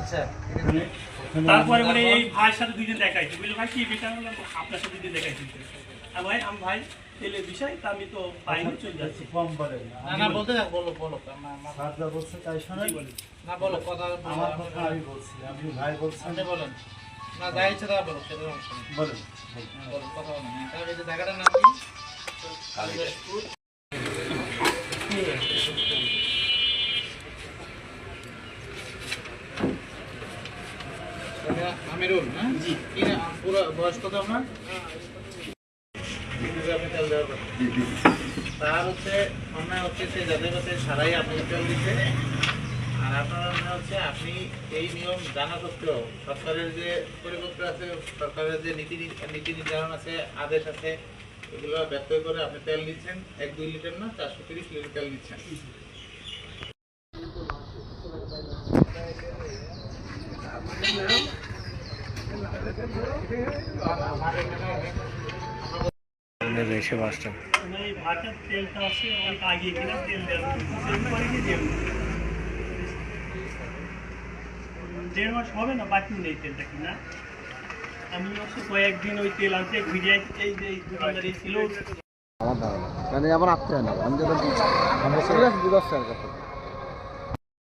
আচ্ছা তারপরে মানে এই ভাইয়ের সাথে দুইদিন দেখাইছি, বলি ভাই কি বিষয়, বললাম আপনার সাথে দুইদিন দেখাইছি। আর ভাই আমি ভাই তেলের বিষয় তা আমি তো বাইরে চলে যাচ্ছি। কম বলেন না না বলতে থাক, বলো বলো স্যার যা বলছে তাই শোনেন। না বলো কথা আমার কথা আমি বলছি, আপনি ভাই বলছেন। আপনি বলেন না, যা ইচ্ছা তা বলো, সেটা সমস্যা নেই। বলেন বলো, কথা বলেন। তাহলে এই যে জায়গাটার নাম কি? কালিদাসপুর। আমিরুল না? জি। কি না পুরো বয়স কত আপনার? আপনি তেল দেওয়ার কথা। তার হচ্ছে অন্যায় হচ্ছে সে যাদের কাছে সারাই আপনি তেল দিচ্ছে। আর আপনার অন্যায় হচ্ছে আপনি এই নিয়ম জানা সত্ত্বেও সরকারের যে পরিপত্র আছে, সরকারের যে নীতি নির্ধারণ আছে, আদেশ আছে, এগুলো ব্যত্যয় করে আপনি তেল নিচ্ছেন 1-2 লিটার না 430 লিটার তেল নিচ্ছেন। এসে বাসটা এই ভাটার তেলটা আছে অনেক আগে কিনা তেল দেওয়া পরে কি তেল 1.5 মাস হবে না, বাকি নেই তেলটা কিনা। আমি অবশ্য কয়েকদিন ওই তেল আনতে ঘুরে এই যে দোকানদারি ছিল আমার ধারণা মানে আমার আত্মীয় না, আমি যেটা আমরা চলে আসি 2 বছর কথা